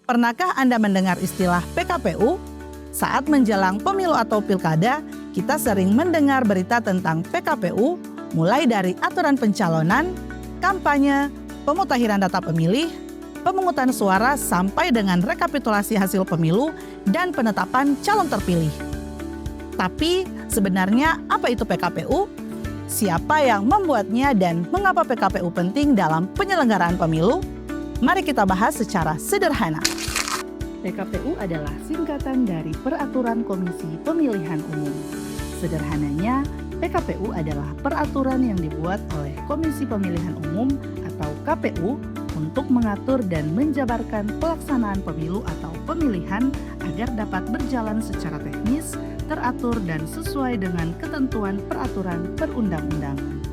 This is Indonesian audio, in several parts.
Pernahkah Anda mendengar istilah PKPU? Saat menjelang pemilu atau pilkada, kita sering mendengar berita tentang PKPU, mulai dari aturan pencalonan, kampanye, pemutakhiran data pemilih, pemungutan suara sampai dengan rekapitulasi hasil pemilu dan penetapan calon terpilih. Tapi sebenarnya apa itu PKPU? Siapa yang membuatnya dan mengapa PKPU penting dalam penyelenggaraan pemilu? Mari kita bahas secara sederhana. PKPU adalah singkatan dari Peraturan Komisi Pemilihan Umum. Sederhananya, PKPU adalah peraturan yang dibuat oleh Komisi Pemilihan Umum atau KPU untuk mengatur dan menjabarkan pelaksanaan pemilu atau pemilihan agar dapat berjalan secara teknis, teratur dan sesuai dengan ketentuan peraturan perundang-undangan.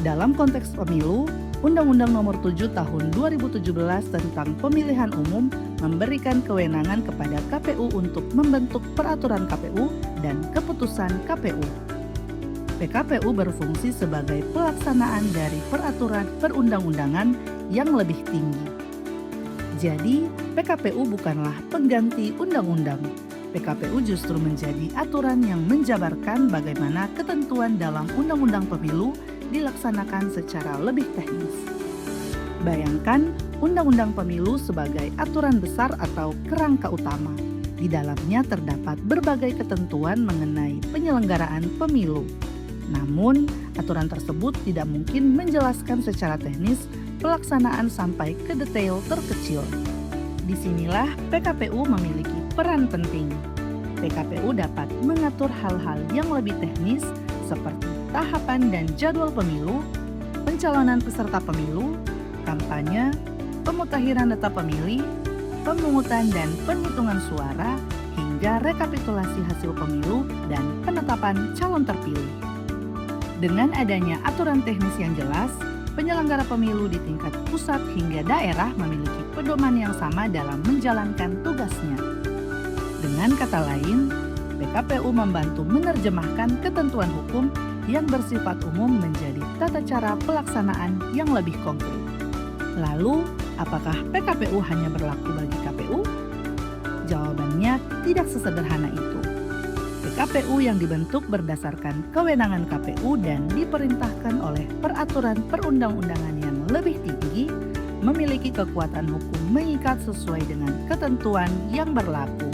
Dalam konteks pemilu, Undang-Undang Nomor 7 Tahun 2017 tentang Pemilihan Umum memberikan kewenangan kepada KPU untuk membentuk peraturan KPU dan keputusan KPU. PKPU berfungsi sebagai pelaksanaan dari peraturan perundang-undangan yang lebih tinggi. Jadi, PKPU bukanlah pengganti undang-undang. PKPU justru menjadi aturan yang menjabarkan bagaimana ketentuan dalam Undang-Undang Pemilu dilaksanakan secara lebih teknis. Bayangkan Undang-Undang Pemilu sebagai aturan besar atau kerangka utama. Di dalamnya terdapat berbagai ketentuan mengenai penyelenggaraan pemilu. Namun, aturan tersebut tidak mungkin menjelaskan secara teknis pelaksanaan sampai ke detail terkecil. Disinilah PKPU memiliki peran penting. PKPU dapat mengatur hal-hal yang lebih teknis seperti tahapan dan jadwal pemilu, pencalonan peserta pemilu, kampanye, pemutakhiran data pemilih, pemungutan dan penghitungan suara, hingga rekapitulasi hasil pemilu dan penetapan calon terpilih. Dengan adanya aturan teknis yang jelas, penyelenggara pemilu di tingkat pusat hingga daerah memiliki pedoman yang sama dalam menjalankan tugasnya. Dengan kata lain, PKPU membantu menerjemahkan ketentuan hukum yang bersifat umum menjadi tata cara pelaksanaan yang lebih konkret. Lalu, apakah PKPU hanya berlaku bagi KPU? Jawabannya tidak sesederhana itu. PKPU yang dibentuk berdasarkan kewenangan KPU dan diperintahkan oleh peraturan perundang-undangan yang lebih tinggi, memiliki kekuatan hukum mengikat sesuai dengan ketentuan yang berlaku.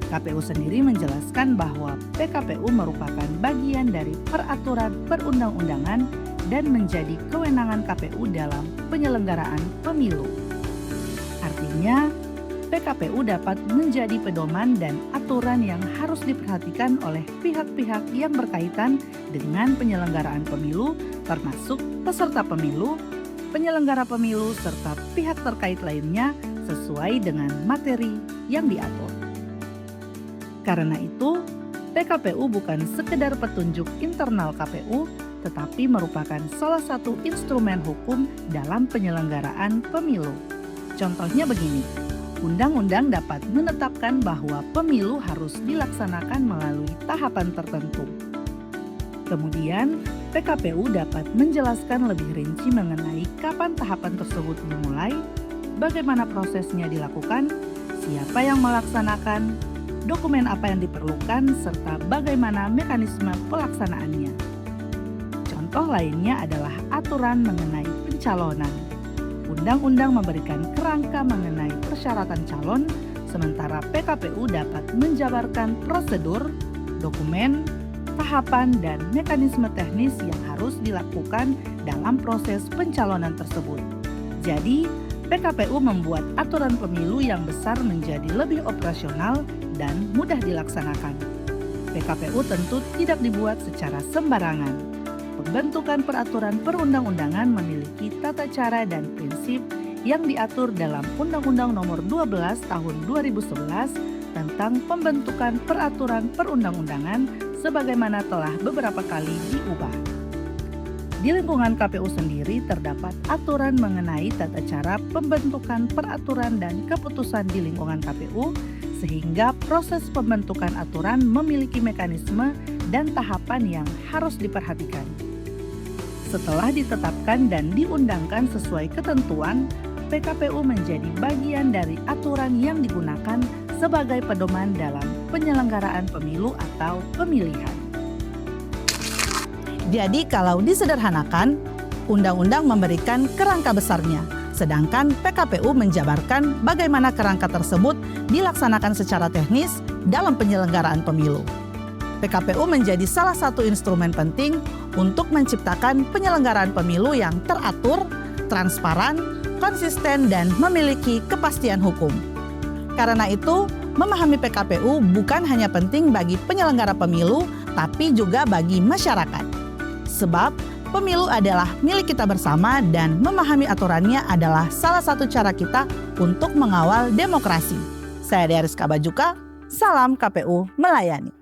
KPU sendiri menjelaskan bahwa PKPU merupakan bagian dari peraturan perundang-undangan dan menjadi kewenangan KPU dalam penyelenggaraan pemilu. Artinya, PKPU dapat menjadi pedoman dan aturan yang harus diperhatikan oleh pihak-pihak yang berkaitan dengan penyelenggaraan pemilu, termasuk peserta pemilu, penyelenggara pemilu, serta pihak terkait lainnya sesuai dengan materi yang diatur. Karena itu, PKPU bukan sekedar petunjuk internal KPU, tetapi merupakan salah satu instrumen hukum dalam penyelenggaraan pemilu. Contohnya begini, undang-undang dapat menetapkan bahwa pemilu harus dilaksanakan melalui tahapan tertentu. Kemudian, PKPU dapat menjelaskan lebih rinci mengenai kapan tahapan tersebut dimulai, bagaimana prosesnya dilakukan, siapa yang melaksanakan, dokumen apa yang diperlukan, serta bagaimana mekanisme pelaksanaannya. Contoh lainnya adalah aturan mengenai pencalonan. Undang-undang memberikan kerangka mengenai persyaratan calon, sementara PKPU dapat menjabarkan prosedur, dokumen, tahapan, dan mekanisme teknis yang harus dilakukan dalam proses pencalonan tersebut. Jadi, PKPU membuat aturan pemilu yang besar menjadi lebih operasional dan mudah dilaksanakan. PKPU tentu tidak dibuat secara sembarangan. Pembentukan peraturan perundang-undangan memiliki tata cara dan prinsip yang diatur dalam Undang-Undang Nomor 12 Tahun 2011 tentang pembentukan peraturan perundang-undangan sebagaimana telah beberapa kali diubah. Di lingkungan KPU sendiri terdapat aturan mengenai tata cara pembentukan peraturan dan keputusan di lingkungan KPU, sehingga proses pembentukan aturan memiliki mekanisme dan tahapan yang harus diperhatikan. Setelah ditetapkan dan diundangkan sesuai ketentuan, PKPU menjadi bagian dari aturan yang digunakan sebagai pedoman dalam penyelenggaraan pemilu atau pemilihan. Jadi kalau disederhanakan, undang-undang memberikan kerangka besarnya, sedangkan PKPU menjabarkan bagaimana kerangka tersebut dilaksanakan secara teknis dalam penyelenggaraan pemilu. PKPU menjadi salah satu instrumen penting untuk menciptakan penyelenggaraan pemilu yang teratur, transparan, konsisten, dan memiliki kepastian hukum. Karena itu, memahami PKPU bukan hanya penting bagi penyelenggara pemilu, tapi juga bagi masyarakat. Sebab, pemilu adalah milik kita bersama dan memahami aturannya adalah salah satu cara kita untuk mengawal demokrasi. Saya Dea Rizka Bajuka, salam KPU melayani.